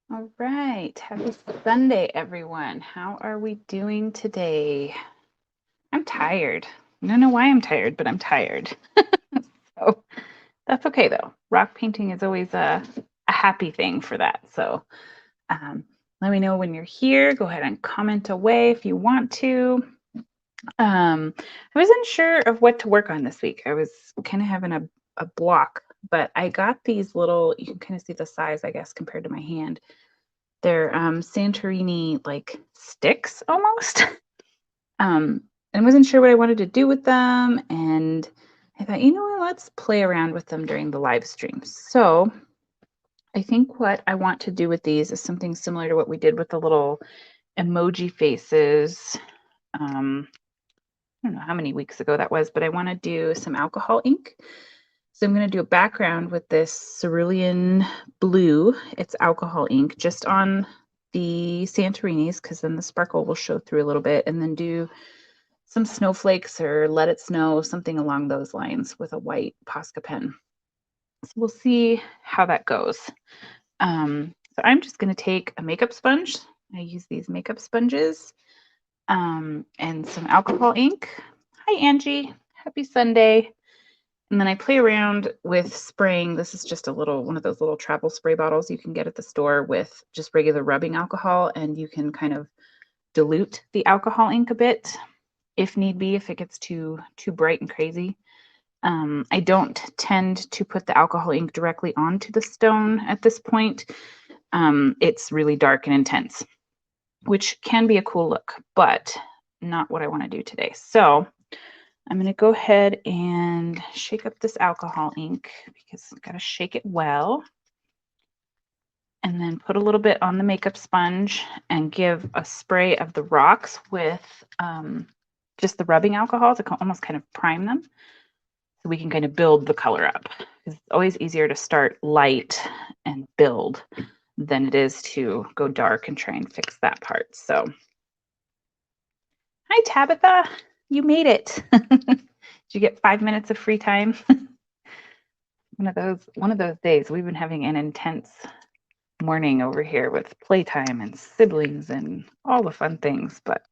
All right. Happy Sunday, everyone. How are we doing today? I'm tired. I don't know why I'm tired, but I'm tired. So that's okay, though. Rock painting is always a happy thing for that. So let me know when you're here. Go ahead and comment away if you want to. I was unsure of what to work on this week. I was kind of having a block, but I got these little, you can kind of see the size, I guess, compared to my hand. They're Santorini like sticks almost. And I wasn't sure what I wanted to do with them. And I thought, you know what, let's play around with them during the live stream. So I think what I want to do with these is something similar to what we did with the little emoji faces. I don't know how many weeks ago that was, but I want to do some alcohol ink. So I'm going to do a background with this cerulean blue. It's alcohol ink just on the Santorinis, because then the sparkle will show through a little bit, and then do some snowflakes or let it snow, something along those lines with a white Posca pen. So we'll see how that goes. So I'm just going to take a makeup sponge. I use these makeup sponges and some alcohol ink. Hi, Angie. Happy Sunday. And then I play around with spraying. This is just one of those little travel spray bottles you can get at the store with just regular rubbing alcohol, and you can kind of dilute the alcohol ink a bit if need be, if it gets too bright and crazy. I don't tend to put the alcohol ink directly onto the stone at this point. It's really dark and intense, which can be a cool look, but not what I want to do today. So I'm going to go ahead and shake up this alcohol ink because I've got to shake it well. And then put a little bit on the makeup sponge and give a spray of the rocks with just the rubbing alcohol to almost kind of prime them, so we can kind of build the color up. It's always easier to start light and build than it is to go dark and try and fix that part. So, hi Tabitha, you made it. Did you get 5 minutes of free time? One of those days. We've been having an intense morning over here with playtime and siblings and all the fun things, but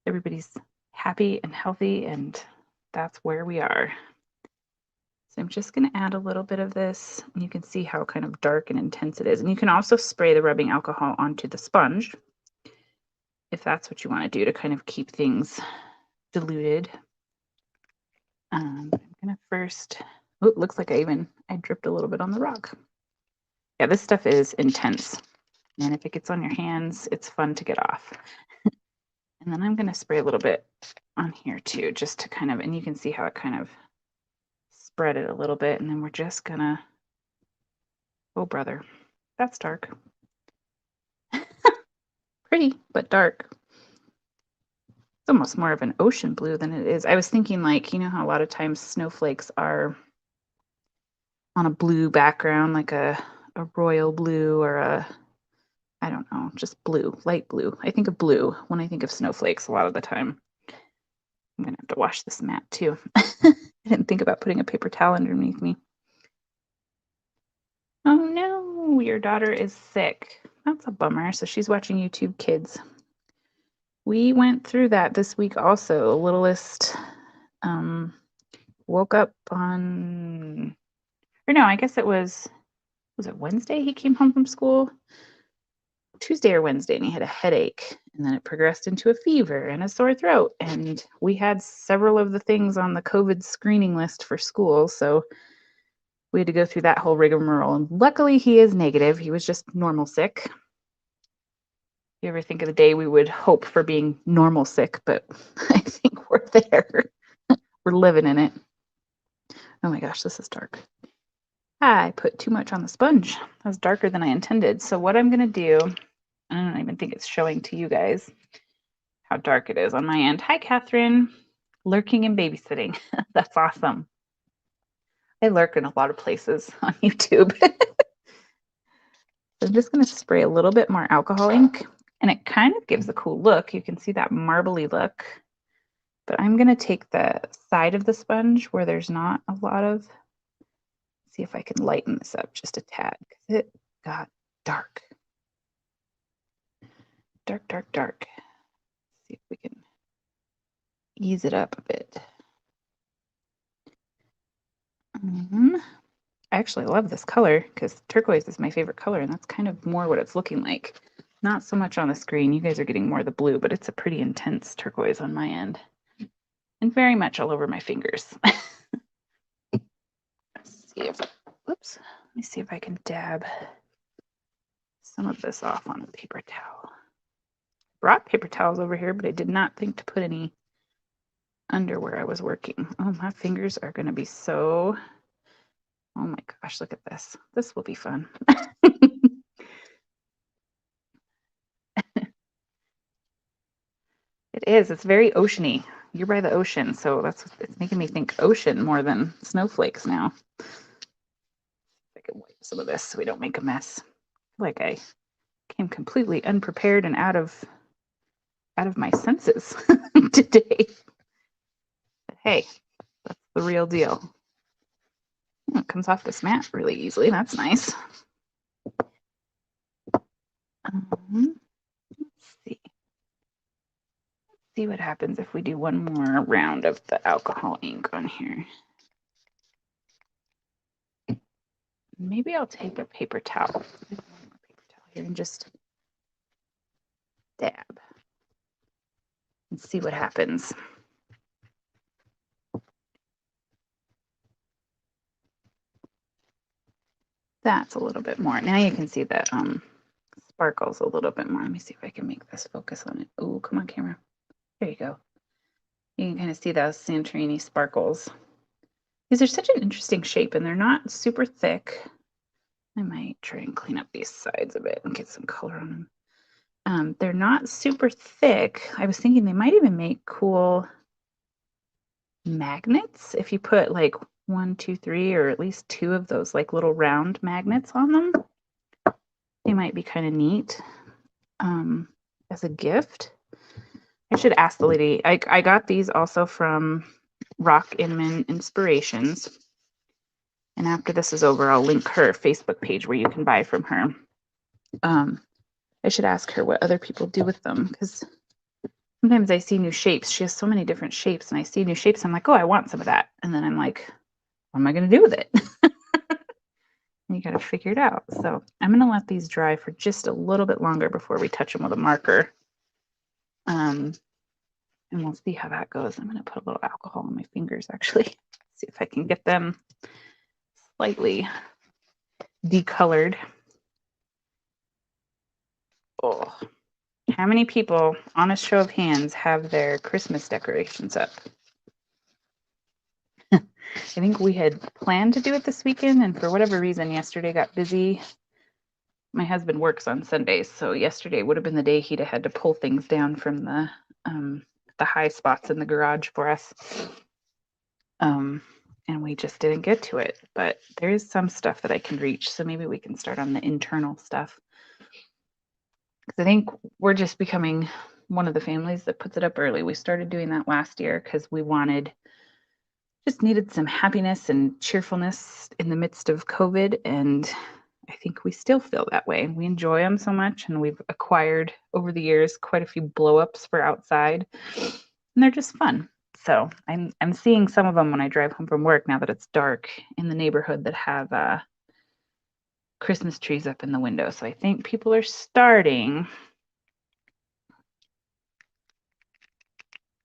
everybody's happy and healthy, and that's where we are. So I'm just going to add a little bit of this, and you can see how kind of dark and intense it is. And you can also spray the rubbing alcohol onto the sponge if that's what you want to do to kind of keep things diluted. I'm going to first, it looks like I dripped a little bit on the rock. Yeah, this stuff is intense. And if it gets on your hands, it's fun to get off. And then I'm going to spray a little bit on here too, just to kind of, and you can see how it kind of spread it a little bit. And then we're just going to, oh brother, that's dark. Pretty, but dark. It's almost more of an ocean blue than it is. I was thinking, like, you know how a lot of times snowflakes are on a blue background, like a royal blue or I don't know, just blue, light blue. I think of blue when I think of snowflakes a lot of the time. I'm going to have to wash this mat too. I didn't think about putting a paper towel underneath me. Oh no, your daughter is sick. That's a bummer. So she's watching YouTube Kids. We went through that this week also. Littlest woke up on, or no, I guess it was it Wednesday he came home from school? Tuesday or Wednesday, and he had a headache, and then it progressed into a fever and a sore throat. And we had several of the things on the COVID screening list for school, so we had to go through that whole rigmarole. And luckily, he is negative. He was just normal sick. You ever think of the day we would hope for being normal sick, but I think we're there. We're living in it. Oh my gosh, this is dark. I put too much on the sponge. That was darker than I intended. So what I'm going to do, I don't even think it's showing to you guys how dark it is on my end. Hi, Catherine. Lurking and babysitting. That's awesome. I lurk in a lot of places on YouTube. I'm just going to spray a little bit more alcohol ink, and it kind of gives a cool look. You can see that marbly look. But I'm going to take the side of the sponge where there's not a lot of, see if I can lighten this up just a tad, because it got dark. Dark, dark, dark. Let's see if we can ease it up a bit. I actually love this color because turquoise is my favorite color, and that's kind of more what it's looking like. Not so much on the screen. You guys are getting more of the blue, but it's a pretty intense turquoise on my end. And very much all over my fingers. Let's see if, whoops, let me see if I can dab some of this off on a paper towel. Brought paper towels over here, but I did not think to put any under where I was working. Oh, my fingers are going to be so, oh my gosh, look at this. This will be fun. It is. It's very oceany. You're by the ocean, so it's making me think ocean more than snowflakes now. I can wipe some of this so we don't make a mess. Like I came completely unprepared and out of my senses today. But hey, that's the real deal. It comes off this mat really easily. That's nice. Let's see. See what happens if we do one more round of the alcohol ink on here. Maybe I'll take a paper towel. Here and just dab and see what happens. That's a little bit more. Now you can see that sparkles a little bit more. Let me see if I can make this focus on it. Oh, come on, camera. There you go. You can kind of see those Santorini sparkles. These are such an interesting shape, and they're not super thick. I might try and clean up these sides a bit and get some color on them. They're not super thick. I was thinking they might even make cool magnets if you put like 1, 2, 3, or at least 2 of those like little round magnets on them. They might be kind of neat as a gift. I should ask the lady. I got these also from Rock Inman Inspirations. And after this is over, I'll link her Facebook page where you can buy from her. I should ask her what other people do with them, because sometimes I see new shapes. She has so many different shapes, and I see new shapes. I'm like, oh, I want some of that. And then I'm like, what am I going to do with it? You got to figure it out. So I'm going to let these dry for just a little bit longer before we touch them with a marker. And we'll see how that goes. I'm going to put a little alcohol on my fingers, actually. See if I can get them slightly decolored. Oh, how many people, on a show of hands, have their Christmas decorations up? I think we had planned to do it this weekend, and for whatever reason, yesterday got busy. My husband works on Sundays, so yesterday would have been the day he'd have had to pull things down from the high spots in the garage for us. And we just didn't get to it. But there is some stuff that I can reach, so maybe we can start on the internal stuff. Because I think we're just becoming one of the families that puts it up early. We started doing that last year because we just needed some happiness and cheerfulness in the midst of COVID. And I think we still feel that way. We enjoy them so much, and we've acquired over the years quite a few blow-ups for outside, and they're just fun. So I'm seeing some of them when I drive home from work now that it's dark in the neighborhood that have Christmas trees up in the window. So I think people are starting,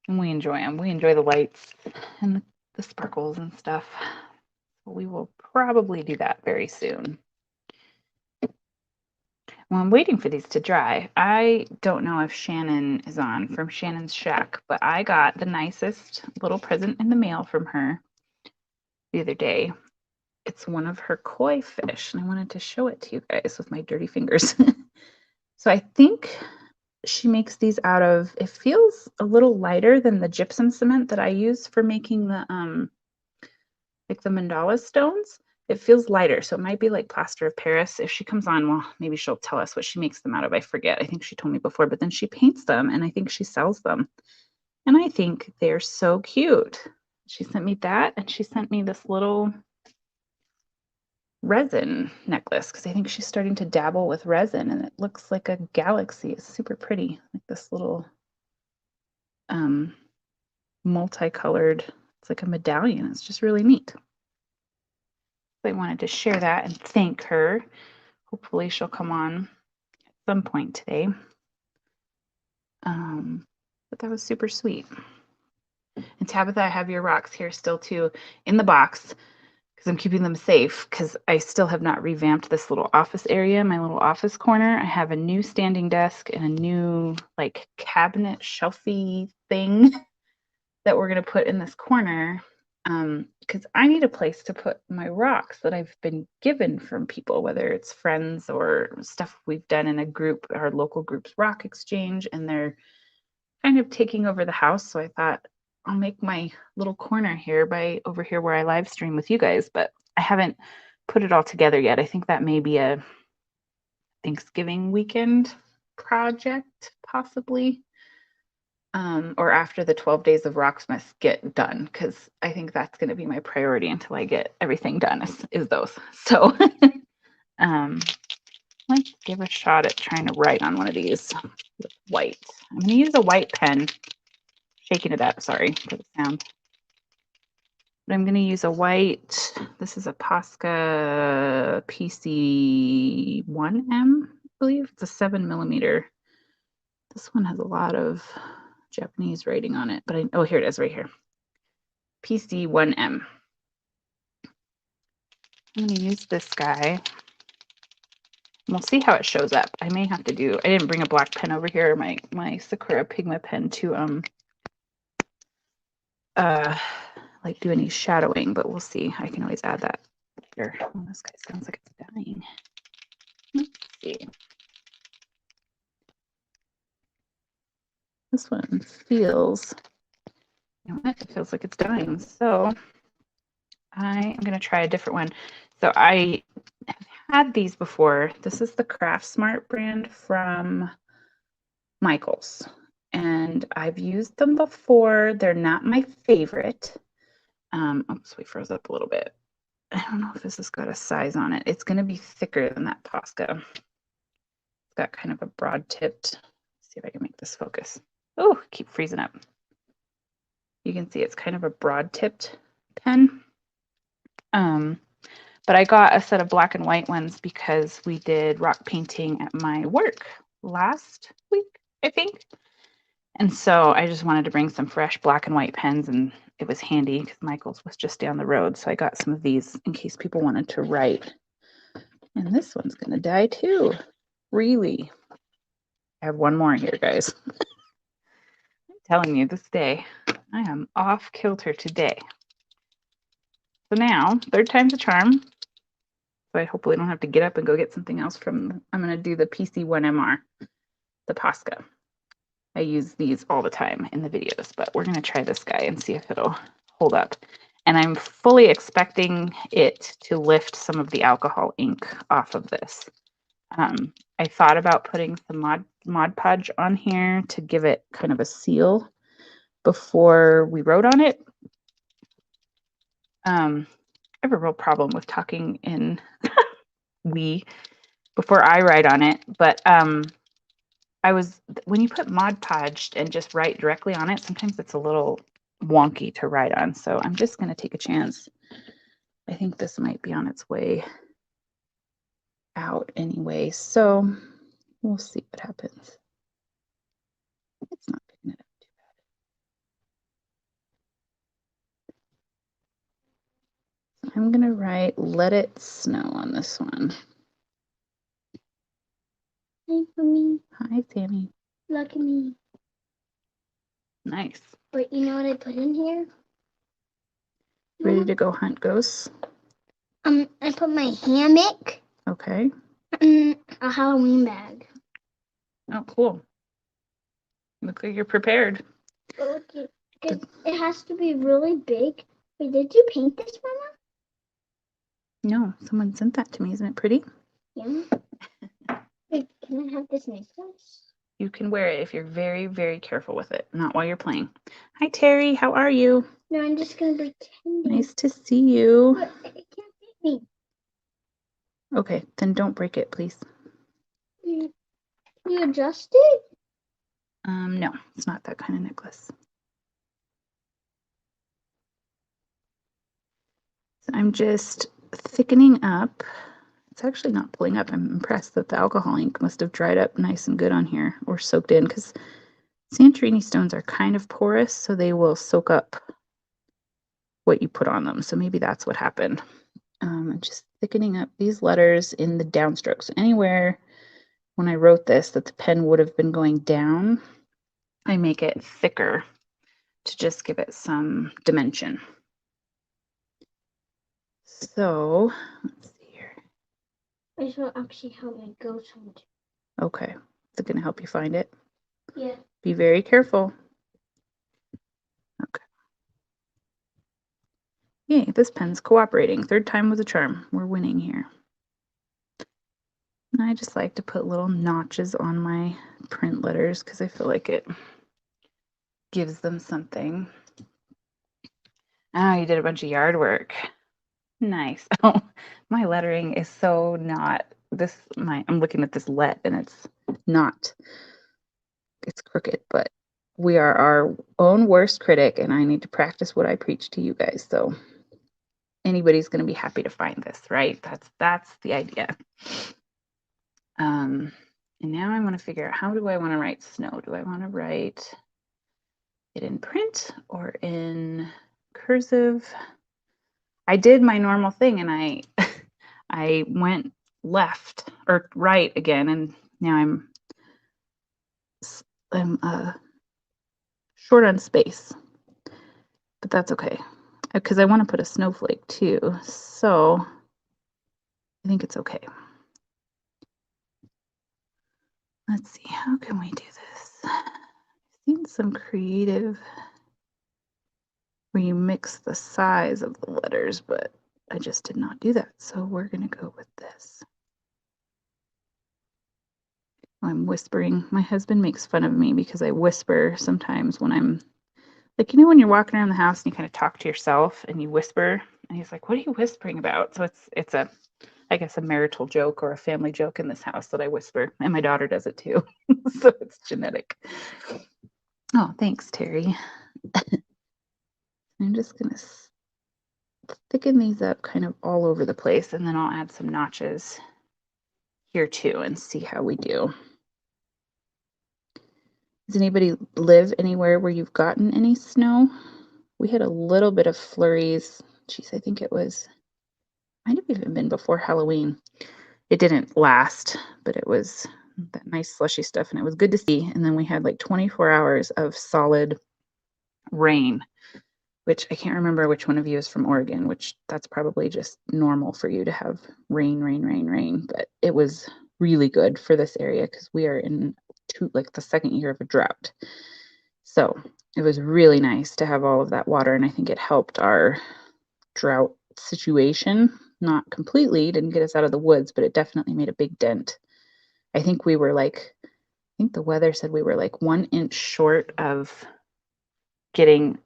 and we enjoy them. We enjoy the lights and the sparkles and stuff. We will probably do that very soon. Well, I'm waiting for these to dry. I don't know if Shannon is on from Shannon's Shack, but I got the nicest little present in the mail from her the other day. It's one of her koi fish, and I wanted to show it to you guys with my dirty fingers. So I think she makes these out of, it feels a little lighter than the gypsum cement that I use for making the like the mandala stones. It feels lighter, so it might be like plaster of Paris. If she comes on, well, maybe she'll tell us what she makes them out of. I forget. I think she told me before, but then she paints them, and I think she sells them. And I think they're so cute. She sent me that, and she sent me this little resin necklace because I think she's starting to dabble with resin, and it looks like a galaxy. It's super pretty, like this little multicolored, it's like a medallion. It's just really neat. I wanted to share that and thank her. Hopefully she'll come on at some point today. But that was super sweet. And Tabitha, I have your rocks here still too in the box because I'm keeping them safe because I still have not revamped this little office area, my little office corner. I have a new standing desk and a new like cabinet shelfy thing that we're going to put in this corner because I need a place to put my rocks that I've been given from people, whether it's friends or stuff we've done in a group, our local group's rock exchange, and they're kind of taking over the house. So I thought I'll make my little corner here by over here where I live stream with you guys, but I haven't put it all together yet. I think that may be a Thanksgiving weekend project, possibly. Or after the 12 days of Rocksmith get done, because I think that's going to be my priority until I get everything done is those. So let's give a shot at trying to write on one of these with white. I'm going to use a white pen, shaking it up, sorry for the sound. But I'm going to use a white, this is a Posca PC1M, I believe. It's a 7mm. This one has a lot of Japanese writing on it, but oh, here it is right here. PC1M. I'm going to use this guy. And we'll see how it shows up. I may have to do, I didn't bring a black pen over here, my Sakura Pigma pen to like do any shadowing, but we'll see. I can always add that later. Oh, this guy sounds like it's dying. Let's see. This one feels, you know what? It feels like it's dying. So I am going to try a different one. So I have had these before. This is the Craft Smart brand from Michaels, and I've used them before. They're not my favorite. Oops, we froze up a little bit. I don't know if this has got a size on it. It's going to be thicker than that Posca. It's got kind of a broad tipped. Let's see if I can make this focus. Oh, keep freezing up. You can see it's kind of a broad tipped pen. But I got a set of black and white ones because we did rock painting at my work last week, I think. And so I just wanted to bring some fresh black and white pens, and it was handy because Michael's was just down the road. So I got some of these in case people wanted to write. And this one's going to die too. Really. I have one more here, guys. I'm telling you, this day, I am off kilter today. So now, third time's a charm. So I hopefully don't have to get up and go get something else from, I'm going to do the PC1MR, the Posca. I use these all the time in the videos, but we're going to try this guy and see if it'll hold up. And I'm fully expecting it to lift some of the alcohol ink off of this. I thought about putting some Mod Podge on here to give it kind of a seal before we wrote on it. I have a real problem with talking in before I write on it, but when you put Mod Podge and just write directly on it, sometimes it's a little wonky to write on. So I'm just going to take a chance. I think this might be on its way out anyway. So we'll see what happens. It's not picking it up too bad. I'm going to write Let It Snow on this one. Hi, Mommy. Hi, Sammy. Look at me. Nice. But you know what I put in here? Ready to go hunt ghosts? I put my hammock. Okay. A Halloween bag. Oh, cool. Looks like you're prepared. But look, because it has to be really big. Wait, did you paint this, Mama? No, someone sent that to me. Isn't it pretty? Yeah. Wait, can I have this necklace? You can wear it if you're very, very careful with it, not while you're playing. Hi, Terry. How are you? No, I'm just going to pretend. Nice to see you. But it can't see me. Okay, then don't break it, please. You adjust it? No, it's not that kind of necklace. So I'm just thickening up. It's actually not pulling up. I'm impressed that the alcohol ink must have dried up nice and good on here or soaked in, because Santorini stones are kind of porous, so they will soak up what you put on them. So maybe that's what happened. I'm just thickening up these letters in the downstrokes. Anywhere when I wrote this that the pen would have been going down, I make it thicker to just give it some dimension. So let's see here. This will actually help me go somewhere. Okay, is it going to help you find it? Yeah. Be very careful. Okay. Yay, this pen's cooperating. Third time was a charm. We're winning here. And I just like to put little notches on my print letters because I feel like it gives them something. Oh, you did a bunch of yard work. Nice. Oh, my lettering is so not this. I'm looking at this let and it's not. It's crooked, but we are our own worst critic, and I need to practice what I preach to you guys. So anybody's going to be happy to find this, right? That's the idea. And now I want to figure out, how do I want to write snow? Do I want to write it in print or in cursive? I did my normal thing and I went left or right again, and now I'm short on space, but that's okay because I want to put a snowflake too, so I think it's okay. Let's see, how can we do this? I've seen some creative where you mix the size of the letters, but I just did not do that, so we're gonna go with this. I'm whispering. My husband makes fun of me because I whisper sometimes when I'm like, you know, when you're walking around the house and you kind of talk to yourself and you whisper, and he's like, what are you whispering about? So it's a, I guess, a marital joke or a family joke in this house that I whisper, and my daughter does it too. So it's genetic. Oh, thanks, Terry. I'm just gonna thicken these up kind of all over the place, and then I'll add some notches here too and see how we do. Does anybody live anywhere where you've gotten any snow? We had a little bit of flurries. Geez, I think it was, might have even been before Halloween. It didn't last, but it was that nice slushy stuff, and it was good to see. And then we had like 24 hours of solid rain, which I can't remember which one of you is from Oregon, which that's probably just normal for you to have rain, rain, rain, rain. But it was really good for this area because we are in like the second year of a drought. So it was really nice to have all of that water, and I think it helped our drought situation. Not completely, didn't get us out of the woods, but it definitely made a big dent. I think we were like, I think the weather said we were like 1 inch short of getting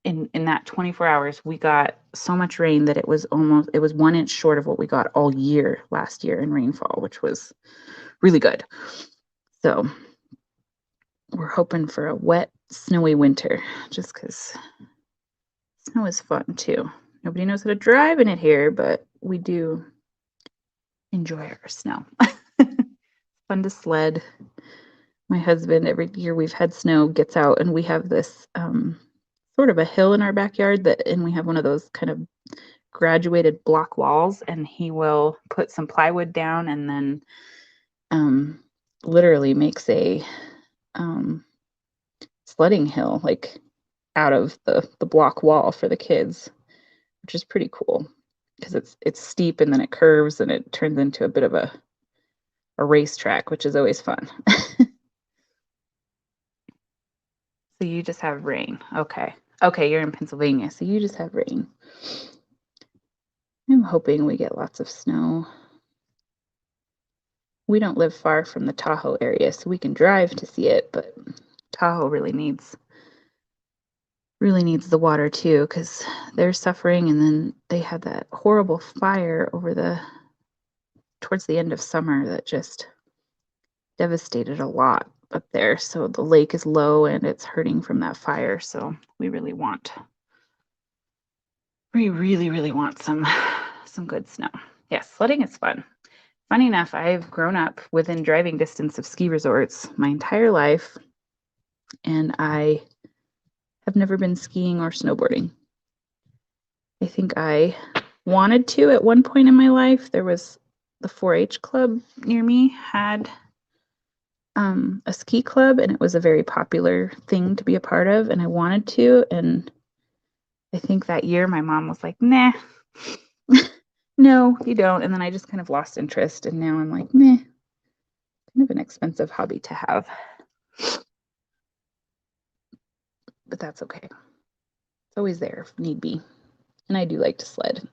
in that 24 hours. We got so much rain that it was 1 inch short of what we got all year last year in rainfall, which was really good. So we're hoping for a wet, snowy winter, just because snow is fun too. Nobody knows how to drive in it here, but we do enjoy our snow. Fun to sled. My husband, every year we've had snow, gets out, and we have this sort of a hill in our backyard and we have one of those kind of graduated block walls, and he will put some plywood down and then literally makes a sledding hill like out of the block wall for the kids, which is pretty cool because it's steep and then it curves and it turns into a bit of a racetrack, which is always fun. So you just have rain. Okay. Okay, you're in Pennsylvania, so you just have rain. I'm hoping we get lots of snow. We don't live far from the Tahoe area, so we can drive to see it, but Tahoe really needs the water too, because they're suffering, and then they had that horrible fire over the towards the end of summer that just devastated a lot up there. So the lake is low and it's hurting from that fire. So we really, really want some good snow. Yes, sledding is fun. Funny enough, I've grown up within driving distance of ski resorts my entire life, and I have never been skiing or snowboarding. I think I wanted to at one point in my life. There was the 4-H club near me had a ski club, and it was a very popular thing to be a part of, and I wanted to, and I think that year my mom was like, nah, no, you don't. And then I just kind of lost interest, and now I'm like, meh, kind of an expensive hobby to have. But that's okay. It's always there if need be. And I do like to sled.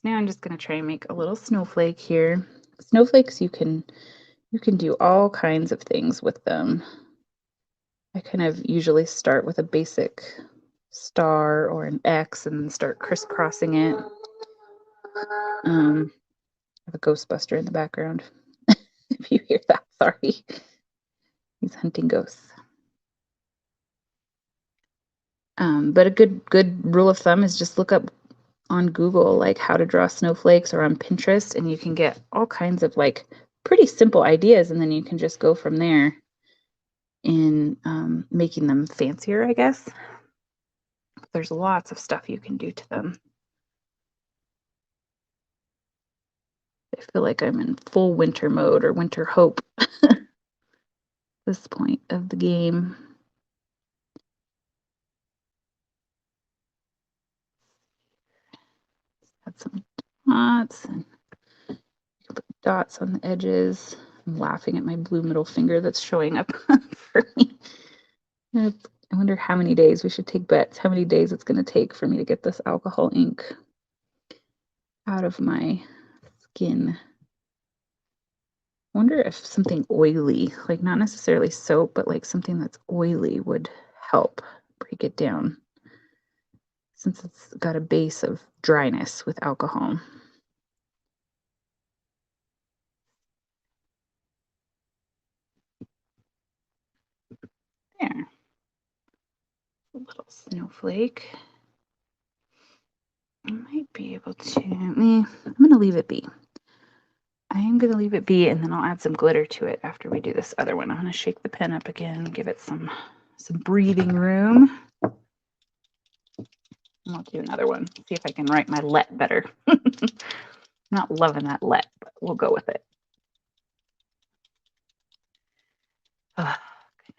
Now I'm just going to try and make a little snowflake here. Snowflakes, you can do all kinds of things with them. I kind of usually start with a basic star or an X and then start crisscrossing it. I have a Ghostbuster in the background. If you hear that, sorry. He's hunting ghosts. But a good rule of thumb is just look up on Google like how to draw snowflakes, or on Pinterest, and you can get all kinds of like pretty simple ideas, and then you can just go from there in making them fancier, I guess. There's lots of stuff you can do to them. I feel like I'm in full winter mode or winter hope at this point of the game. Add some dots and put dots on the edges. I'm laughing at my blue middle finger that's showing up for me. I wonder how many days, we should take bets, how many days it's going to take for me to get this alcohol ink out of my skin. I wonder if something oily, like not necessarily soap, but like something that's oily would help break it down, since it's got a base of dryness with alcohol. There. A little snowflake. I might be able to, I'm going to leave it be. I am going to leave it be, and then I'll add some glitter to it after we do this other one. I'm going to shake the pen up again, give it some breathing room. And I'll do another one, see if I can write my let better. Not loving that let, but we'll go with it. Oh, goodness.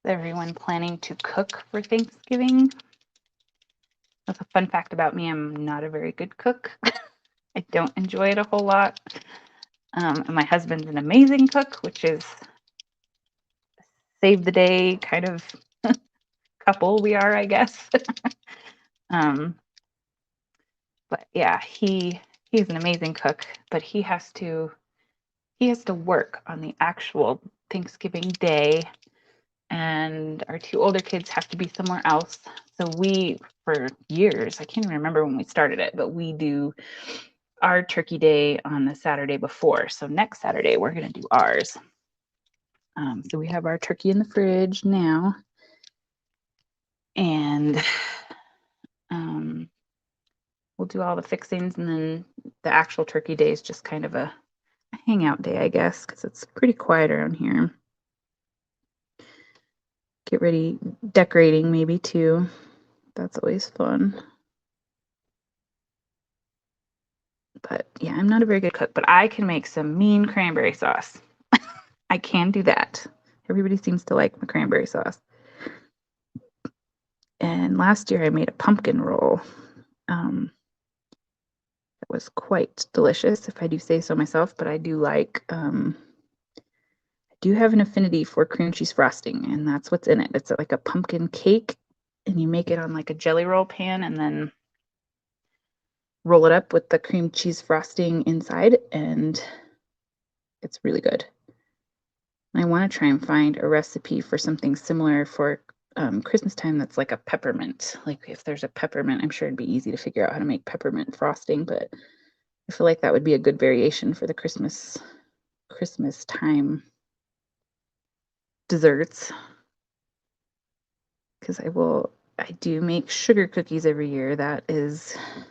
Is everyone planning to cook for Thanksgiving? That's a fun fact about me. I'm not a very good cook. I don't enjoy it a whole lot. And my husband's an amazing cook, which is save the day kind of couple we are, I guess. But yeah, he's an amazing cook, but he has to work on the actual Thanksgiving day, and our 2 older kids have to be somewhere else. So we, for years, I can't even remember when we started it, but we do our turkey day on the Saturday before. So next Saturday, we're going to do ours. So we have our turkey in the fridge now. And we'll do all the fixings, and then the actual turkey day is just kind of a hangout day, I guess, because it's pretty quiet around here. Get ready, decorating maybe too. That's always fun. But yeah, I'm not a very good cook, but I can make some mean cranberry sauce. I can do that. Everybody seems to like my cranberry sauce. And last year I made a pumpkin roll. It was quite delicious, if I do say so myself, but I do like, I do have an affinity for cream cheese frosting, and that's what's in it. It's like a pumpkin cake, and you make it on like a jelly roll pan and then roll it up with the cream cheese frosting inside, and it's really good. I want to try and find a recipe for something similar for Christmas time that's like a peppermint. Like if there's a peppermint, I'm sure it'd be easy to figure out how to make peppermint frosting, but I feel like that would be a good variation for the Christmas time desserts. Because I do make sugar cookies every year. That is, I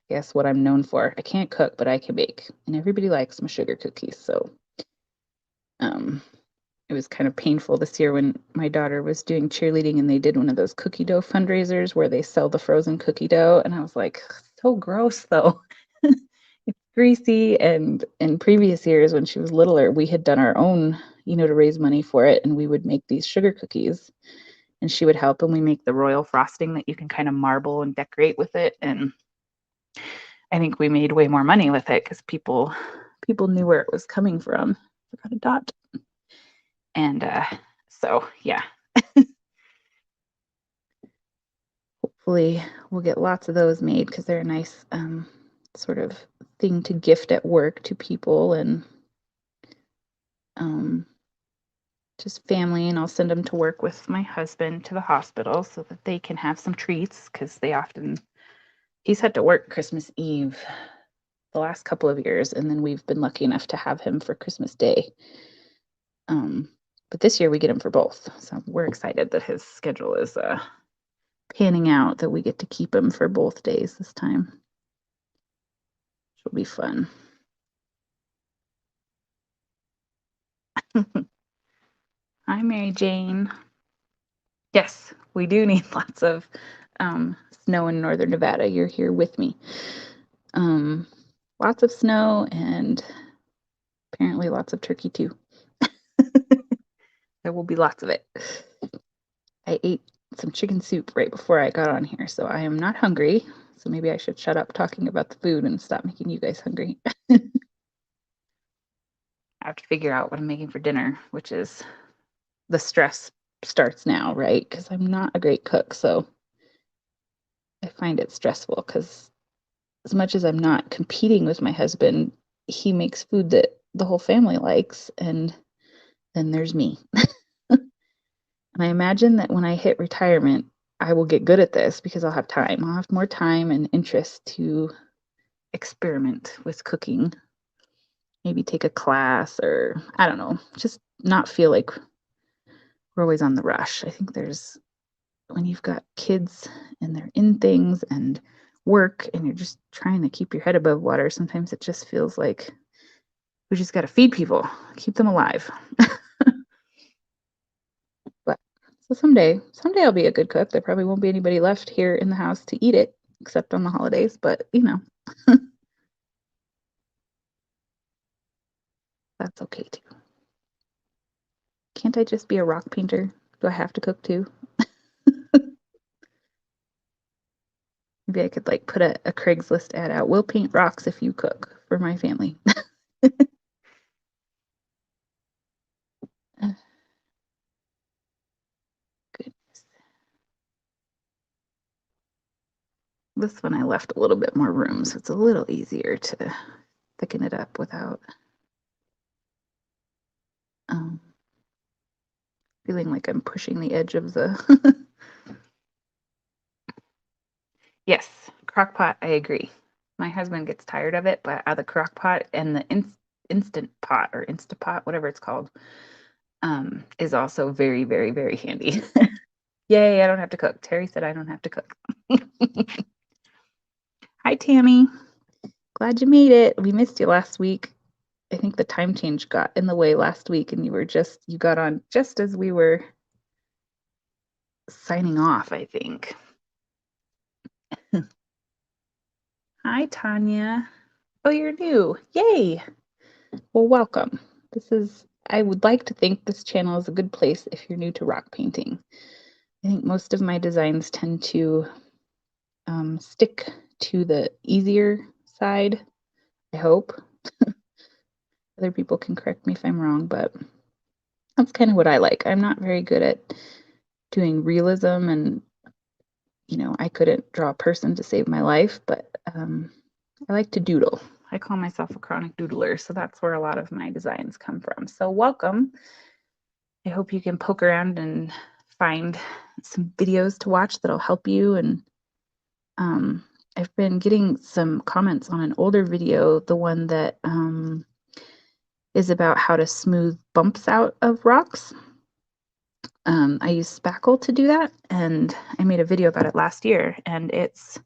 guess, what I'm known for. I can't cook, but I can bake, and everybody likes my sugar cookies. So, it was kind of painful this year when my daughter was doing cheerleading and they did one of those cookie dough fundraisers where they sell the frozen cookie dough, and I was like, so gross though. It's greasy, and in previous years when she was littler, we had done our own, to raise money for it, and we would make these sugar cookies and she would help, and we make the royal frosting that you can kind of marble and decorate with it. And I think we made way more money with it because people knew where it was coming from. Forgot a dot. And so yeah. Hopefully we'll get lots of those made because they're a nice sort of thing to gift at work to people, and just family, and I'll send them to work with my husband to the hospital so that they can have some treats because he's had to work Christmas Eve the last couple of years, and then we've been lucky enough to have him for Christmas Day. But this year we get him for both, so we're excited that his schedule is panning out, that we get to keep him for both days this time, which will be fun. Hi, Mary Jane. Yes, we do need lots of snow in northern Nevada. You're here with me. Lots of snow and apparently lots of turkey too. There will be lots of it. I ate some chicken soup right before I got on here, so I am not hungry. So maybe I should shut up talking about the food and stop making you guys hungry. I have to figure out what I'm making for dinner, which is the stress starts now, right? Because I'm not a great cook, so I find it stressful because as much as I'm not competing with my husband, he makes food that the whole family likes, and then there's me. And I imagine that when I hit retirement, I will get good at this because I'll have time. I'll have more time and interest to experiment with cooking. Maybe take a class, or I don't know, just not feel like we're always on the rush. I think when you've got kids and they're in things and work and you're just trying to keep your head above water, sometimes it just feels like we just got to feed people, keep them alive. But so someday I'll be a good cook. There probably won't be anybody left here in the house to eat it except on the holidays, but that's okay too. Can't I just be a rock painter? Do I have to cook too? Maybe I could like put a Craigslist ad out. We'll paint rocks if you cook for my family. Goodness. This one I left a little bit more room, so it's a little easier to thicken it up without feeling like I'm pushing the edge of the. Yes, crock pot, I agree. My husband gets tired of it, but the crock pot and the instant pot or Instapot, whatever it's called, is also very, very, very handy. Yay, I don't have to cook. Terry said I don't have to cook. Hi, Tammy. Glad you made it. We missed you last week. I think the time change got in the way last week, and you got on just as we were signing off, I think. Hi, Tanya. Oh, you're new. Yay. Well, welcome. I would like to think this channel is a good place if you're new to rock painting. I think most of my designs tend to stick to the easier side, I hope. Other people can correct me if I'm wrong, but that's kind of what I like. I'm not very good at doing realism, and I couldn't draw a person to save my life, but I like to doodle. I call myself a chronic doodler, so that's where a lot of my designs come from. So welcome. I hope you can poke around and find some videos to watch that'll help you. And I've been getting some comments on an older video, the one that is about how to smooth bumps out of rocks. I use spackle to do that, and I made a video about it last year, and it's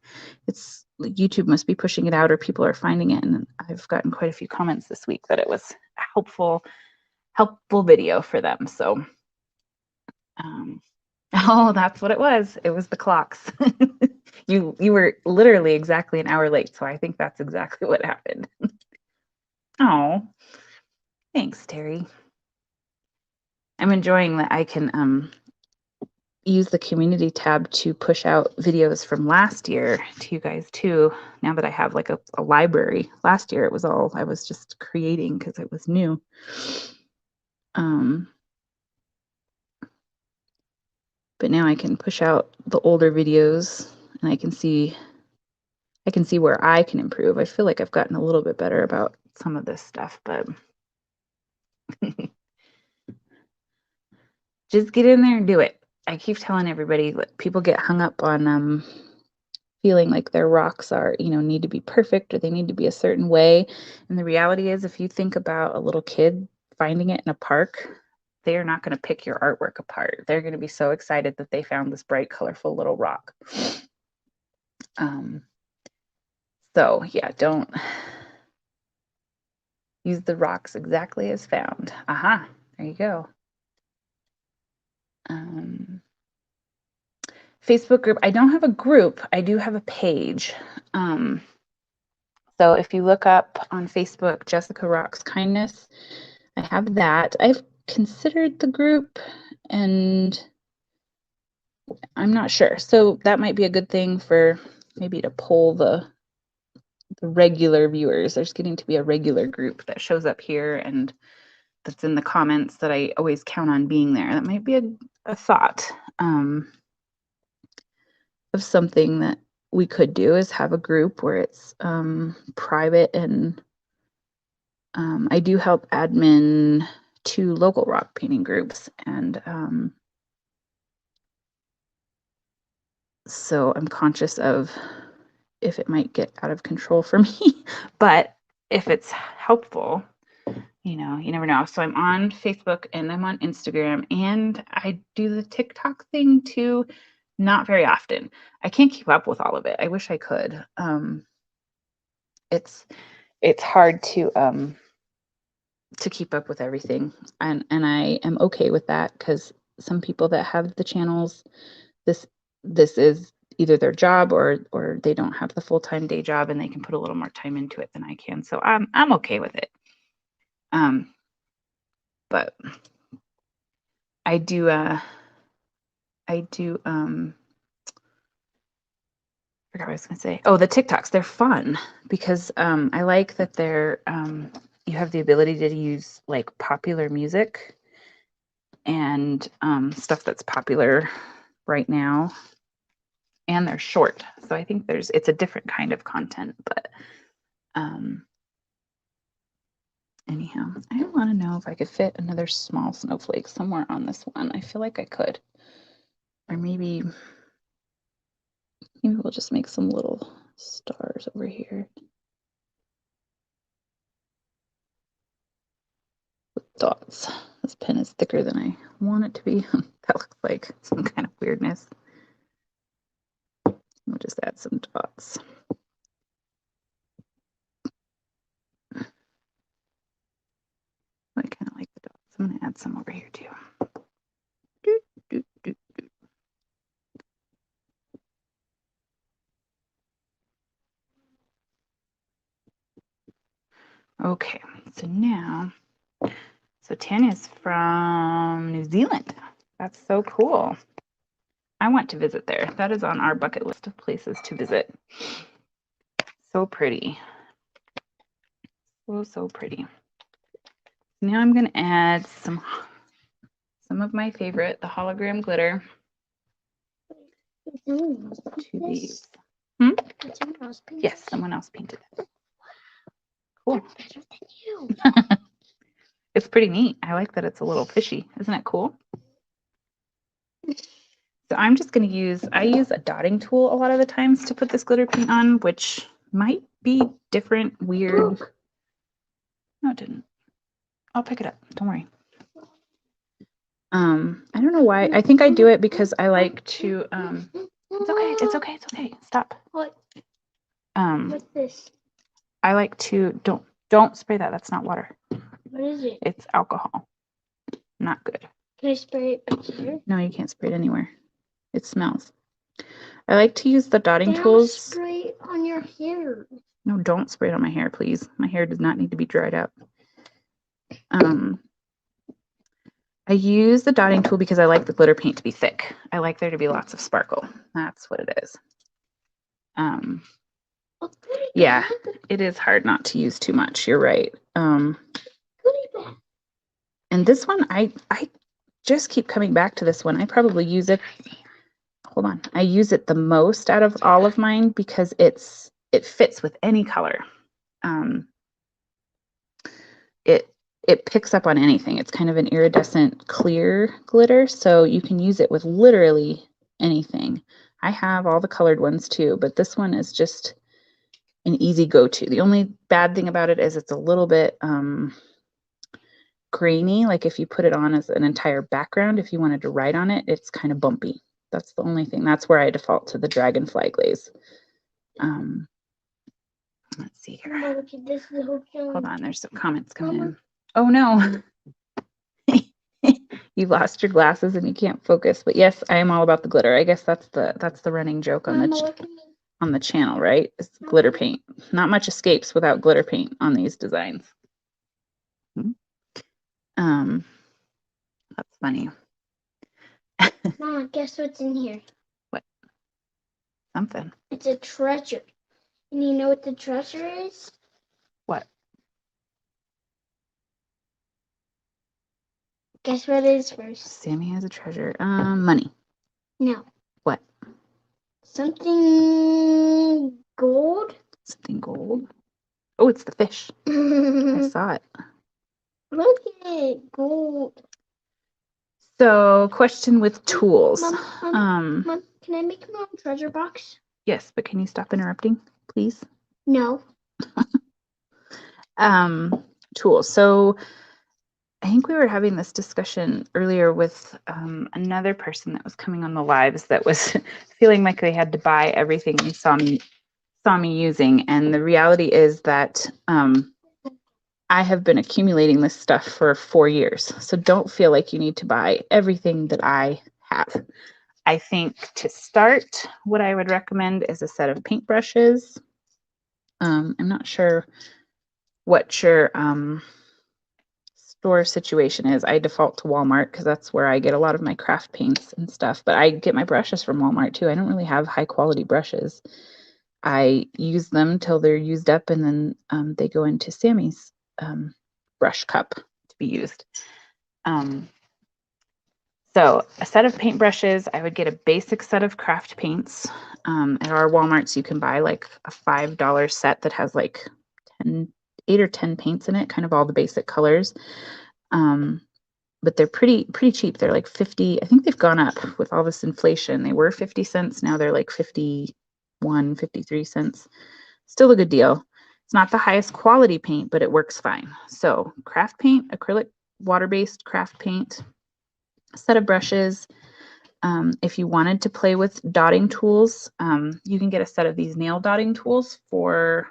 YouTube must be pushing it out, or people are finding it, and I've gotten quite a few comments this week that it was a helpful video for them. So oh, that's what it was. It was the clocks. You were literally exactly an hour late, so I think that's exactly what happened. Oh, thanks, Terry. I'm enjoying that I can use the community tab to push out videos from last year to you guys too. Now that I have like a library. Last year it was all I was just creating because it was new. But now I can push out the older videos, and I can see where I can improve. I feel like I've gotten a little bit better about some of this stuff, but just get in there and do it. I keep telling everybody, people get hung up on feeling like their rocks are, need to be perfect, or they need to be a certain way. And the reality is, if you think about a little kid finding it in a park, they are not going to pick your artwork apart. They're going to be so excited that they found this bright, colorful little rock. So yeah, don't use the rocks exactly as found. Aha, there you go. Facebook group. I don't have a group. I do have a page. So if you look up on Facebook, Jessica Rocks Kindness, I have that. I've considered the group, and I'm not sure. So that might be a good thing for maybe to poll the regular viewers. There's getting to be a regular group that shows up here and that's in the comments that I always count on being there. That might be a thought of something that we could do, is have a group where it's private, and I do help admin 2 local rock painting groups, and so I'm conscious of if it might get out of control for me, but if it's helpful, you never know. So I'm on Facebook, and I'm on Instagram, and I do the TikTok thing too. Not very often. I can't keep up with all of it. I wish I could. It's hard to keep up with everything, and I am okay with that, because some people that have the channels, this is either their job, or they don't have the full-time day job, and they can put a little more time into it than I can. So I'm okay with it. But I do forgot what I was going to say. Oh, the TikToks, they're fun, because I like that they're you have the ability to use like popular music and stuff that's popular right now, and they're short. So I think it's a different kind of content, but anyhow, I want to know if I could fit another small snowflake somewhere on this one. I feel like I could. Or maybe we'll just make some little stars over here with dots. This pen is thicker than I want it to be. That looks like some kind of weirdness. We'll just add some dots. I kind of like the dots. I'm going to add some over here too. Okay, so now, Tanya's from New Zealand. That's so cool. I want to visit there. That is on our bucket list of places to visit. So pretty. So pretty. Now I'm going to add some of my favorite, the hologram glitter, to these. Yes, someone else painted it. Cool. Better than you. It's pretty neat. I like that it's a little fishy. Isn't it cool? So I'm just going to I use a dotting tool a lot of the times to put this glitter paint on, which might be different, weird. No, it didn't. I'll pick it up. Don't worry. I don't know why. I think I do it because I like to, it's okay. It's okay. It's okay. Stop. What? What's this? I like to, don't spray that. That's not water. What is it? It's alcohol. Not good. Can I spray it here? No, you can't spray it anywhere. It smells. I like to use the dotting Don't tools. spray it on your hair. No, don't spray it on my hair, please. My hair does not need to be dried out. I use the dotting tool because I like the glitter paint to be thick. I like there to be lots of sparkle. That's what it is. Yeah, it is hard not to use too much. You're right. And this one, I just keep coming back to this one. I probably use it. Hold on. I use it the most out of all of mine because it fits with any color. It picks up on anything. It's kind of an iridescent clear glitter, so you can use it with literally anything. I have all the colored ones too, but this one is just an easy go-to. The only bad thing about it is it's a little bit grainy. Like if you put it on as an entire background, if you wanted to write on it, it's kind of bumpy. That's the only thing. That's where I default to the dragonfly glaze. Let's see here. Mama, look at this little Hold on, there's some comments coming in. Oh no. You lost your glasses and you can't focus. But yes, I am all about the glitter. I guess that's the running joke on the channel, right? It's glitter paint. Not much escapes without glitter paint on these designs. That's funny. Mama, guess what's in here? What? Something. It's a treasure. And you know what the treasure is? What? Guess what it is first. Sammy has a treasure. Money. No. What? Something gold. Something gold. Oh, it's the fish. I saw it. Look at it, gold. So, question with tools. Mom, can I make my own treasure box? Yes, but can you stop interrupting, please? No. Tools. So, I think we were having this discussion earlier with another person that was coming on the lives that was feeling like they had to buy everything they saw me using, and the reality is that I have been accumulating this stuff for 4 years. So don't feel like you need to buy everything that I have. I think to start, what I would recommend is a set of paintbrushes. I'm not sure what your store situation is. I default to Walmart because that's where I get a lot of my craft paints and stuff, but I get my brushes from Walmart too. I don't really have high quality brushes. I use them till they're used up, and then they go into Sammy's brush cup to be used. So a set of paintbrushes, I would get a basic set of craft paints. At our Walmarts, you can buy like a $5 set that has like 8 or 10 paints in it, kind of all the basic colors. But they're pretty cheap. They're like 50. I think they've gone up with all this inflation. They were 50 cents. Now they're like 51, 53 cents. Still a good deal. It's not the highest quality paint, but it works fine. So craft paint, acrylic, water-based craft paint, a set of brushes. If you wanted to play with dotting tools, you can get a set of these nail dotting tools for,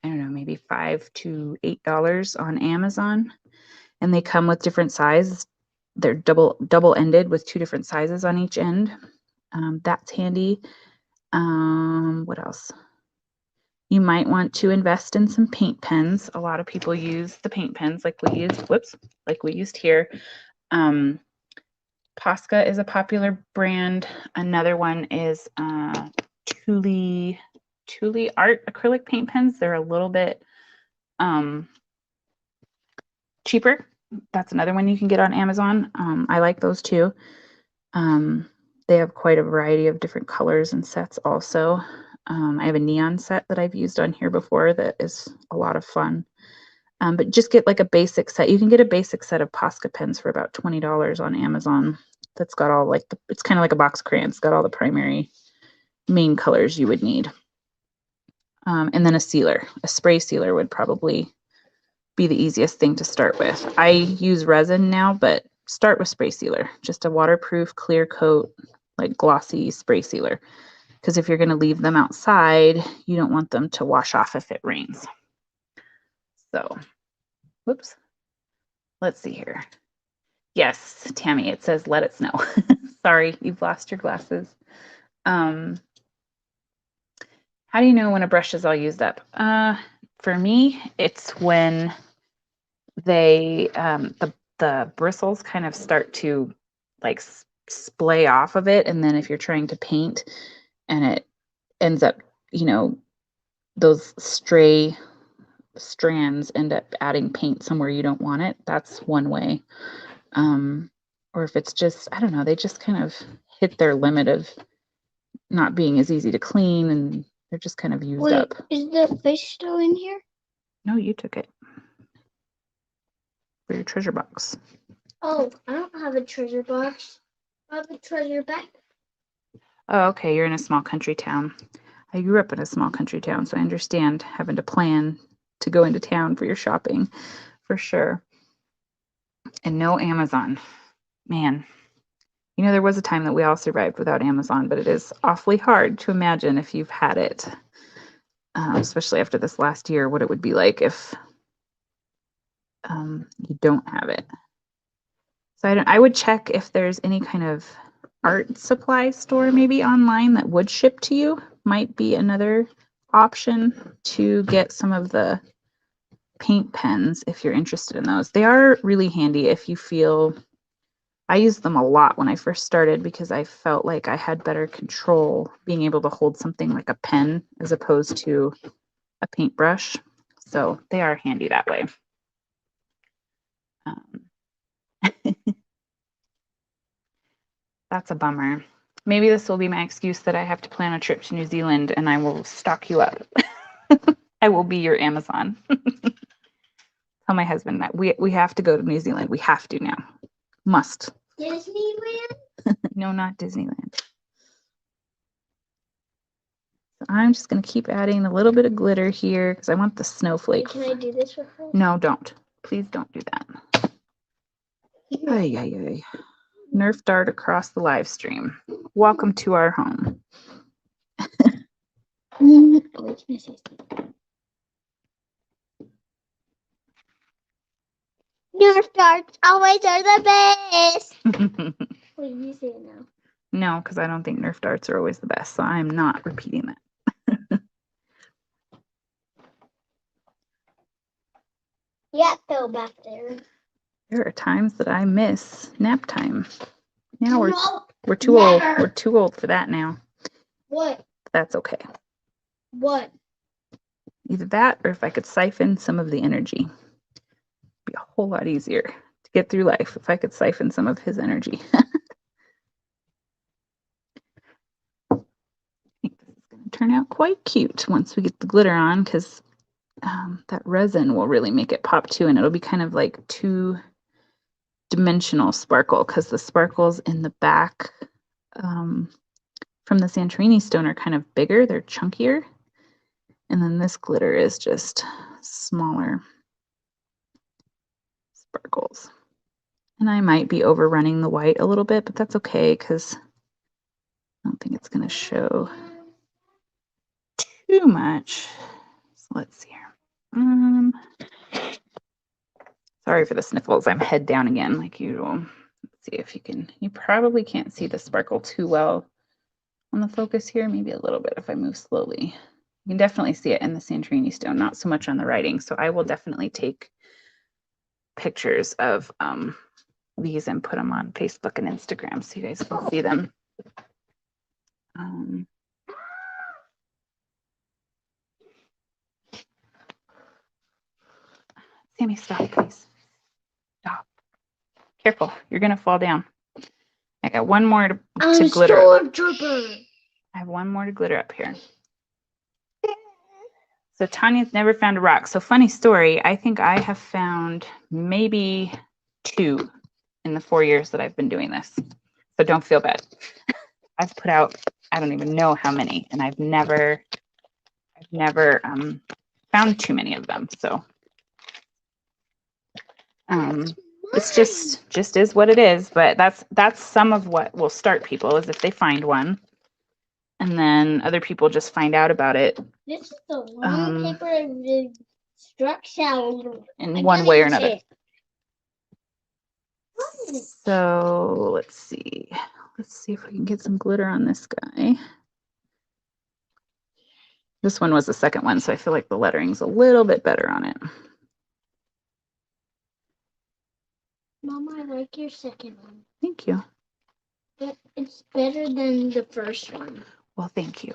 I don't know, maybe $5 to $8 on Amazon. And they come with different sizes. They're double-ended with 2 different sizes on each end. That's handy. What else? You might want to invest in some paint pens. A lot of people use the paint pens like we used here. Posca is a popular brand. Another one is Thule Art acrylic paint pens. They're a little bit cheaper. That's another one you can get on Amazon. I like those too. They have quite a variety of different colors and sets also. I have a neon set that I've used on here before that is a lot of fun. But just get like a basic set. You can get a basic set of Posca pens for about $20 on Amazon. That's got all like, it's kind of like a box crayon. It's got all the primary main colors you would need. And then a sealer. A spray sealer would probably be the easiest thing to start with. I use resin now, but start with spray sealer. Just a waterproof, clear coat, like glossy spray sealer. Because if you're going to leave them outside, you don't want them to wash off if it rains. So, whoops. Let's see here. Yes, Tammy, it says let it snow. Sorry, you've lost your glasses. How do you know when a brush is all used up? For me, it's when they the bristles kind of start to like splay off of it, and then if you're trying to paint and it ends up, you know, those stray strands end up adding paint somewhere you don't want it. That's one way. Or if it's just, I don't know, they just kind of hit their limit of not being as easy to clean, and they're just kind of used up. Is the fish still in here? No, you took it for your treasure box. Oh, I don't have a treasure box. I have a treasure bag. Oh, okay, you're in a small country town. I grew up in a small country town, so I understand having to plan to go into town for your shopping, for sure. And no Amazon. Man, you know, there was a time that we all survived without Amazon, but it is awfully hard to imagine if you've had it, especially after this last year, what it would be like if you don't have it. So I would check if there's any kind of art supply store maybe online that would ship to you. Might be another option to get some of the paint pens if you're interested in those. They are really handy if you feel, I used them a lot when I first started because I felt like I had better control being able to hold something like a pen as opposed to a paintbrush. So they are handy that way. That's a bummer. Maybe this will be my excuse that I have to plan a trip to New Zealand and I will stock you up. I will be your Amazon. Tell my husband that we have to go to New Zealand. We have to now. Must. Disneyland? No, not Disneyland. So I'm just going to keep adding a little bit of glitter here because I want the snowflake. Can I do this with her? No, don't. Please don't do that. Ay, ay, ay. Nerf dart across the live stream. Welcome to our home. Nerf darts always are the best. Wait, you say it now. No, because I don't think Nerf darts are always the best, so I'm not repeating that. Yeah, Phil back there. There are times that I miss nap time. Now we're too never. old. We're too old for that now. What? That's okay. What? Either that or if I could siphon some of the energy. It'd be a whole lot easier to get through life if I could siphon some of his energy. I think this is going to turn out quite cute once we get the glitter on because that resin will really make it pop too, and it'll be kind of like two-dimensional sparkle because the sparkles in the back from the Santorini stone are kind of bigger, they're chunkier, and then this glitter is just smaller sparkles. And I might be overrunning the white a little bit, but that's okay because I don't think it's going to show too much. So let's see here. Sorry for the sniffles. I'm head down again like usual. Let's see if you can. You probably can't see the sparkle too well on the focus here. Maybe a little bit if I move slowly. You can definitely see it in the Santorini stone, not so much on the writing. So I will definitely take pictures of these and put them on Facebook and Instagram so you guys can see them. Sammy, stop, please. Stop. Careful, you're gonna fall down. I got one more to glitter. Stormtrooper. I have one more to glitter up here. So Tanya's never found a rock. So funny story, I think I have found maybe 2 in the 4 years that I've been doing this. So don't feel bad. I've put out, I don't even know how many, and I've never found too many of them. So it's just is what it is. But that's some of what will start people is if they find one, and then other people just find out about it. This is the one paper I struck sound in one way or another. So let's see if we can get some glitter on this guy. This one was the second one, so I feel like the lettering's a little bit better on it. Mama, I like your second one. Thank you. But it's better than the first one. Well, thank you.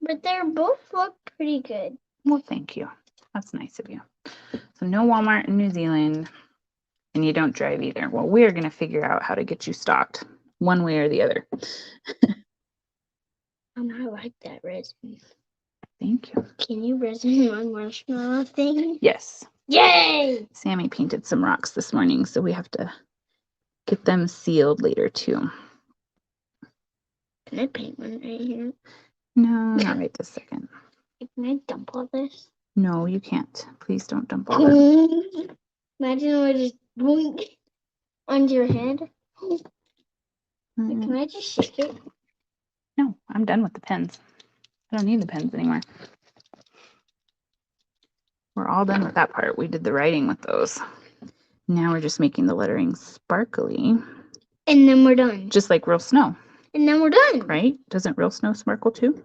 But they both look pretty good. Well, thank you. That's nice of you. So no Walmart in New Zealand, and you don't drive either. Well, we're going to figure out how to get you stocked one way or the other. I like that resin. Thank you. Can you resin one marshmallow thing? Yes. Yay! Sammy painted some rocks this morning, so we have to get them sealed later too. Can I paint one right here? No, not right this second. Can I dump all this? No, you can't. Please don't dump all that. Imagine I just boink onto your head. Can I just shake it? No, I'm done with the pens. I don't need the pens anymore. We're all done with that part. We did the writing with those. Now we're just making the lettering sparkly. And then we're done. Just like real snow. And then we're done. Right? Doesn't real snow sparkle too?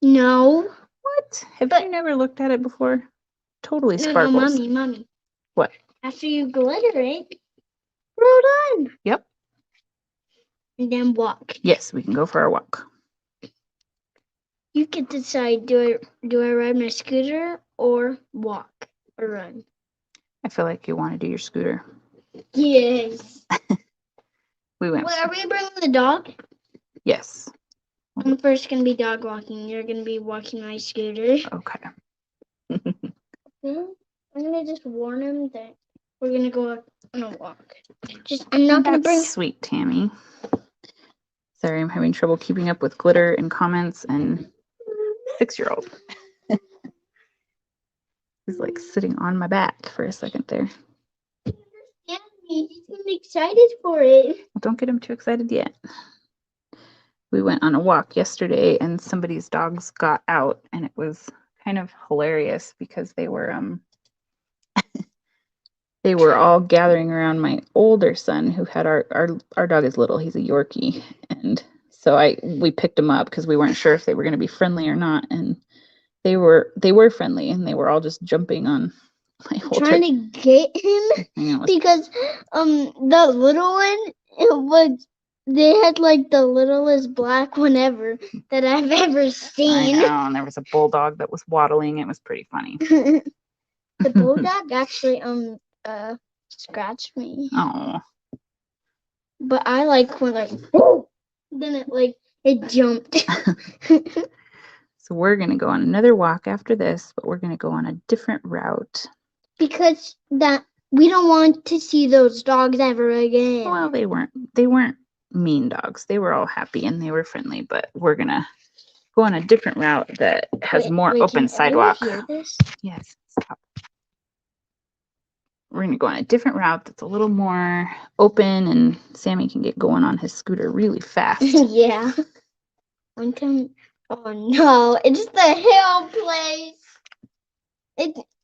No. What? Have you never looked at it before? Totally sparkles. No, Mommy. What? After you glitter it, we're done. Yep. And then walk. Yes, we can go for our walk. You can decide, do I ride my scooter or walk or run? I feel like you want to do your scooter. Yes. We went. Wait, are we bringing the dog? Yes. I'm first going to be dog walking. You're going to be walking my scooter. Okay. I'm going to just warn him that we're going to go on a walk. I'm not going to bring... Sweet, Tammy. Sorry, I'm having trouble keeping up with glitter and comments and 6-year-old. He's like sitting on my back for a second there. Yeah, he's excited for it. Well, don't get him too excited yet. We went on a walk yesterday and somebody's dogs got out, and it was kind of hilarious because they were they were all gathering around my older son who had our dog is little. He's a Yorkie. And so we picked him up because we weren't sure if they were going to be friendly or not. And they were friendly, and they were all just jumping on my older. Trying to get him because the little one, they had like the littlest black one ever that I've ever seen. I know, and there was a bulldog that was waddling. It was pretty funny. The bulldog actually scratched me. Oh. But I like when then it jumped. So we're gonna go on another walk after this, but we're gonna go on a different route. Because we don't want to see those dogs ever again. Well, they weren't mean dogs. They were all happy and they were friendly, but we're gonna go on a different route that has more open sidewalk. Hear this? Yes, stop. We're gonna go on a different route that's a little more open, and Sammy can get going on his scooter really fast. Yeah. One time, oh no, it's the hill place.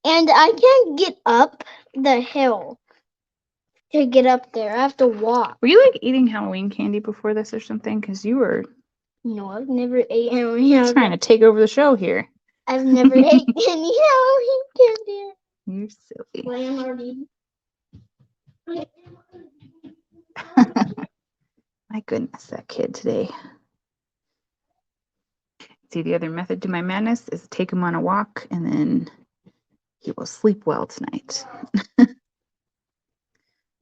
And I can't get up the hill to get up there. I have to walk. Were you like eating Halloween candy before this or something? Because you were. No, I've never ate Halloween. Trying to take over the show here. I've never ate any Halloween candy. You're silly. Well, I'm already. My goodness, that kid today. See, the other method to my madness is take him on a walk, and then he will sleep well tonight.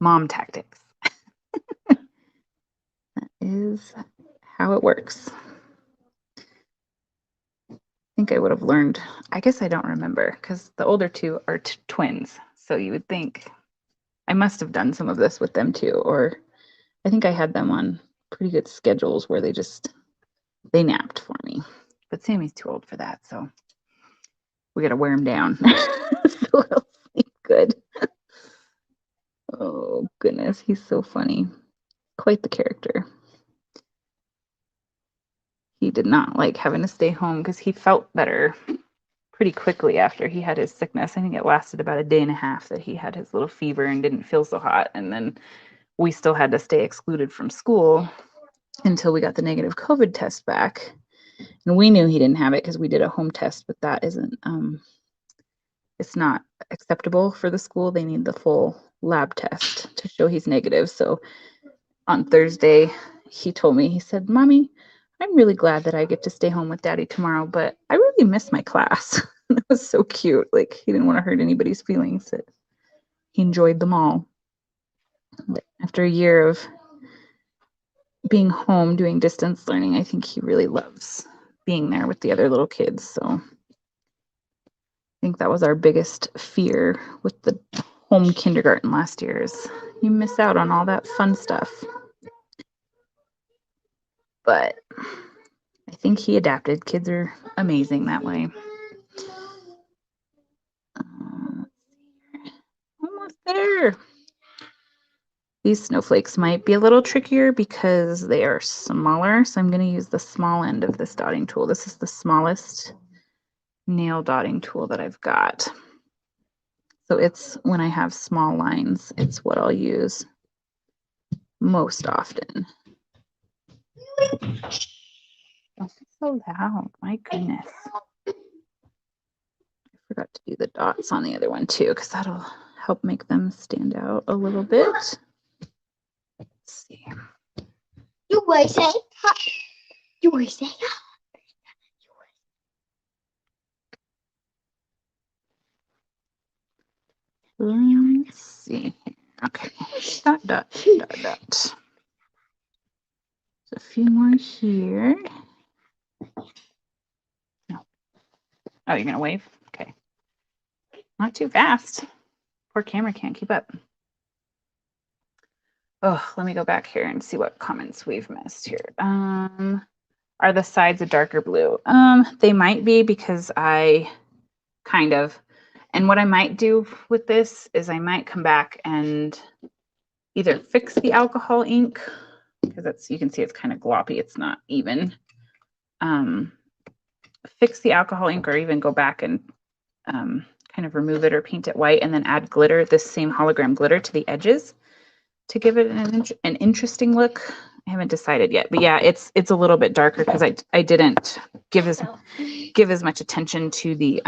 Mom tactics. That is how it works. think I would have learned. I guess I don't remember because the older two are twins. So you would think I must have done some of this with them too. Or I think I had them on pretty good schedules where they napped for me. But Sammy's too old for that. So we got to wear him down. So he'll sleep good. Oh, goodness. He's so funny. Quite the character. He did not like having to stay home because he felt better pretty quickly after he had his sickness. I think it lasted about a day and a half that he had his little fever and didn't feel so hot. And then we still had to stay excluded from school until we got the negative COVID test back. And we knew he didn't have it because we did a home test, but that isn't, it's not acceptable for the school. They need the full lab test to show he's negative. So on Thursday, he told me, he said, "Mommy, I'm really glad that I get to stay home with Daddy tomorrow, but I really miss my class." It was so cute. Like, he didn't want to hurt anybody's feelings. That he enjoyed them all. But after a year of being home doing distance learning, I think he really loves being there with the other little kids. So I think that was our biggest fear with the home kindergarten last year is you miss out on all that fun stuff. But I think he adapted. Kids are amazing that way. Almost there. These snowflakes might be a little trickier because they are smaller. So I'm going to use the small end of this dotting tool. This is the smallest nail dotting tool that I've got. So it's when I have small lines, it's what I'll use most often. Don't be so loud. My goodness. I forgot to do the dots on the other one too, because that'll help make them stand out a little bit. Let's see. You always say, you always say, let's see. Okay. Dot, dot, dot, dot. A few more here. No. Oh, you're gonna wave? Okay. Not too fast. Poor camera can't keep up. Oh, let me go back here and see what comments we've missed here. Are the sides a darker blue? They might be because I kind of, and what I might do with this is I might come back and either fix the alcohol ink, because that's, you can see it's kind of gloppy, it's not even. Fix the alcohol ink or even go back and kind of remove it or paint it white and then add glitter, this same hologram glitter to the edges to give it an interesting look. I haven't decided yet, but yeah, it's a little bit darker because I didn't give as much attention to the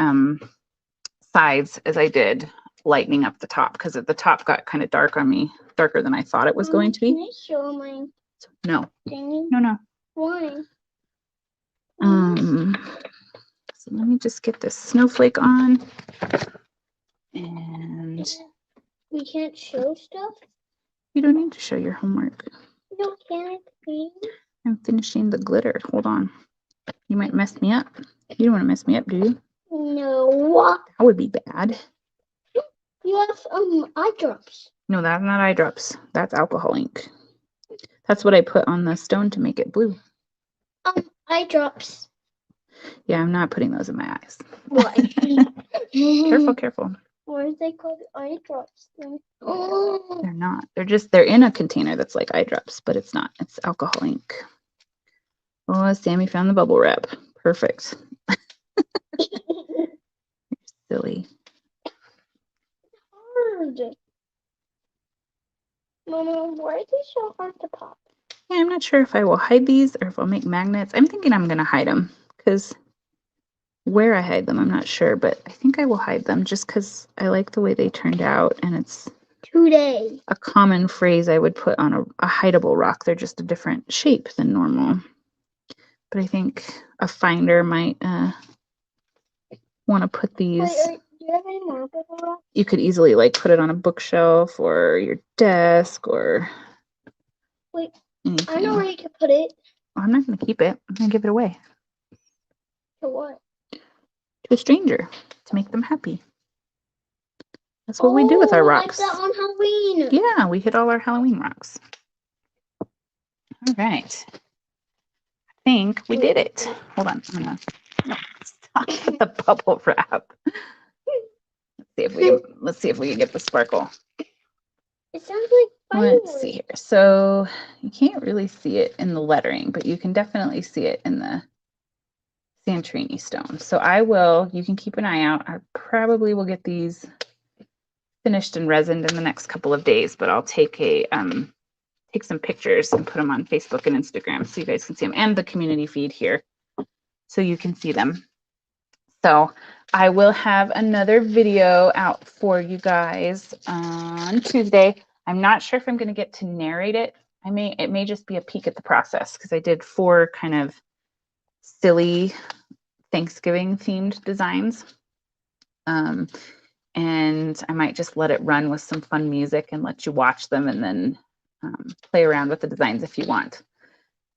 sides as I did lightening up the top, because the top got kind of dark on me, darker than I thought it was going to be. Can I show my No. thing? No. Why? So let me just get this snowflake on. And we can't show stuff? You don't need to show your homework. No, can't. I'm finishing the glitter. Hold on. You might mess me up. You don't want to mess me up, do you? No. That would be bad. You have eye drops. No, that's not eye drops. That's alcohol ink. That's what I put on the stone to make it blue. Eye drops. Yeah, I'm not putting those in my eyes. What? Careful. Why are they called eye drops then? They're not. They're in a container that's like eye drops, but it's not. It's alcohol ink. Oh, Sammy found the bubble wrap. Perfect. You're silly. Hard. Mama, why are they so hard to pop? Yeah, I'm not sure if I will hide these or if I'll make magnets. I'm thinking I'm going to hide them because where I hide them, I'm not sure, but I think I will hide them just because I like the way they turned out, and it's today a common phrase I would put on a hideable rock. They're just a different shape than normal. But I think a finder might want to put these. Wait, do you have any more bubble wrap? You could easily like put it on a bookshelf or your desk or Wait, anything. I know where you could put it. Well, I'm not going to keep it. I'm going to give it away. For what? to a stranger to make them happy. That's what we do with our rocks. Like that on Halloween. Yeah, we hit all our Halloween rocks. All right. I think we did it. Hold on. I'm gonna stop the bubble wrap. Let's see if we can get the sparkle. It sounds like fireworks. Let's see here. So you can't really see it in the lettering, but you can definitely see it in the Santorini stone. So you can keep an eye out. I probably will get these finished and resined in the next couple of days, but I'll take some pictures and put them on Facebook and Instagram so you guys can see them, and the community feed here so you can see them. So I will have another video out for you guys on Tuesday. I'm not sure if I'm going to get to narrate it. It may just be a peek at the process because I did 4 kind of silly Thanksgiving themed designs. And I might just let it run with some fun music and let you watch them and then play around with the designs if you want.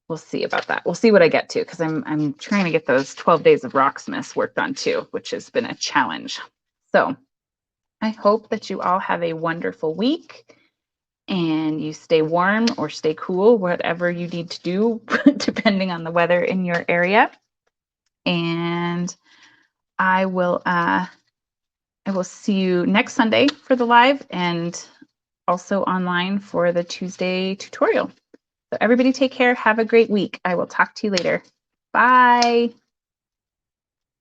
We'll see about that. We'll see what I get to because I'm trying to get those 12 days of Rocksmiths worked on too, which has been a challenge. So I hope that you all have a wonderful week and you stay warm or stay cool, whatever you need to do, depending on the weather in your area. And I will see you next Sunday for the live and also online for the Tuesday tutorial. So everybody take care. Have a great week. I will talk to you later. Bye.